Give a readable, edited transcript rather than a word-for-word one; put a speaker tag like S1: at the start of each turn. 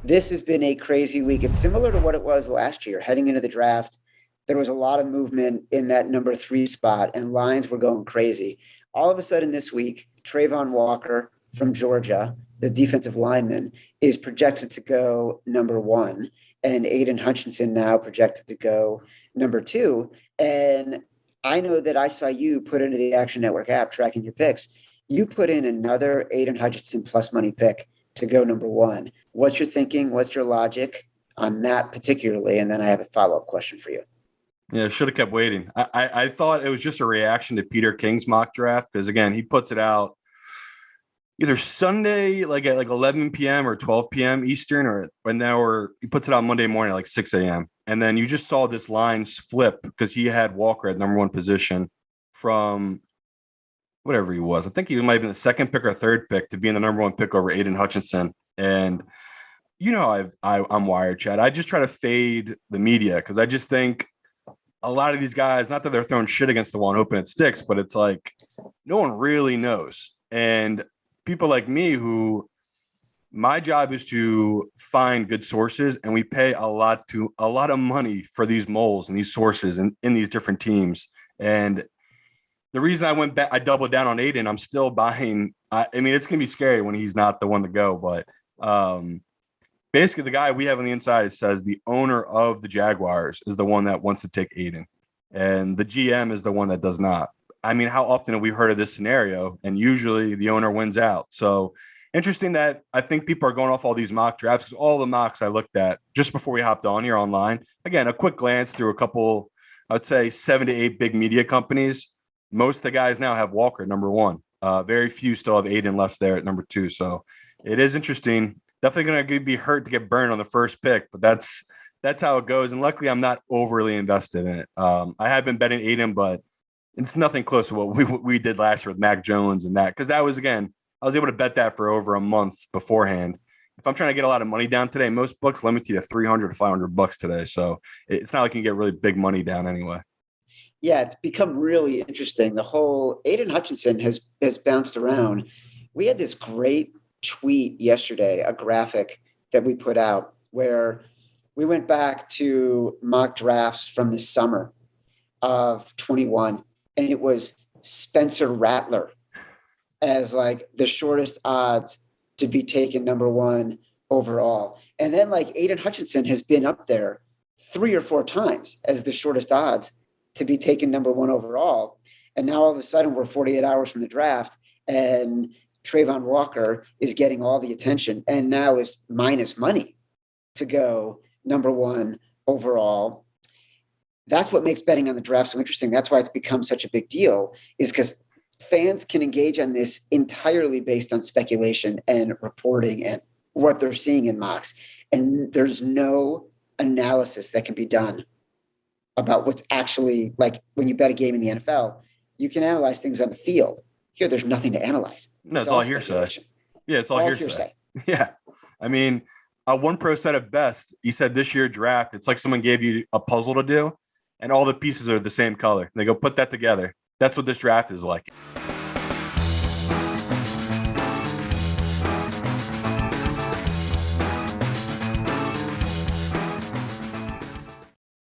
S1: This has been a crazy week. It's similar to what it was last year. Heading into the draft, there was a lot of movement in that number 3 spot, and lines were going crazy. All of a sudden this week, Travon Walker from Georgia, the defensive lineman, is projected to go number 1, and Aidan Hutchinson now projected to go number 2. And I know that I saw you put into the Action Network app tracking your picks. You put in another Aidan Hutchinson plus money pick to go number 1. What's your thinking? What's your logic on that particularly? And then I have a follow-up question for you.
S2: Yeah, should have kept waiting. I thought it was just a reaction to Peter King's mock draft because, again, he puts it out either Sunday, like at 11 p.m. or 12 p.m. Eastern, or he puts it out Monday morning, like 6 a.m. And then you just saw this line flip because he had Walker at number 1 position from whatever he was. I think he might have been the second pick or third pick to be in the number 1 pick over Aidan Hutchinson. And I'm wired, Chad. I just try to fade the media because I just think a lot of these guys, not that they're throwing shit against the wall and hoping it sticks, but it's like no one really knows. And people like me who my job is to find good sources, and we pay a lot of money for these moles and these sources in these different teams. And the reason I went back, I doubled down on Aidan. I'm still buying. I mean, it's going to be scary when he's not the one to go, but basically the guy we have on the inside says the owner of the Jaguars is the one that wants to take Aidan, and the GM is the one that does not. I mean, how often have we heard of this scenario? And usually the owner wins out. So interesting that I think people are going off all these mock drafts because all the mocks I looked at just before we hopped on here online, again, a quick glance through a couple, I'd say 7 to 8 big media companies. Most of the guys now have Walker number 1. Very few still have Aidan left there at number 2. So it is interesting. Definitely going to be hurt to get burned on the first pick, but that's how it goes. And luckily, I'm not overly invested in it. I have been betting Aidan, but it's nothing close to what we did last year with Mac Jones and that, because that was, again, I was able to bet that for over a month beforehand. If I'm trying to get a lot of money down today, most books limit you to $300 to $500 today. So it's not like you can get really big money down anyway.
S1: Yeah, it's become really interesting. The whole Aidan Hutchinson has bounced around. We had this great tweet yesterday, a graphic that we put out where we went back to mock drafts from the summer of 21, and it was Spencer Rattler as like the shortest odds to be taken number 1 overall. And then like Aidan Hutchinson has been up there 3 or 4 times as the shortest odds to be taken number 1 overall. And now all of a sudden we're 48 hours from the draft and Travon Walker is getting all the attention and now is minus money to go number 1 overall. That's what makes betting on the draft so interesting. That's why it's become such a big deal, is because fans can engage on this entirely based on speculation and reporting and what they're seeing in mocks. And there's no analysis that can be done about what's actually, like when you bet a game in the NFL, you can analyze things on the field. Here, there's nothing to analyze.
S2: No, it's all hearsay. Yeah, it's all hearsay. Yeah. I mean, one pro said it best. He said this year draft, it's like someone gave you a puzzle to do and all the pieces are the same color. And they go, put that together. That's what this draft is like.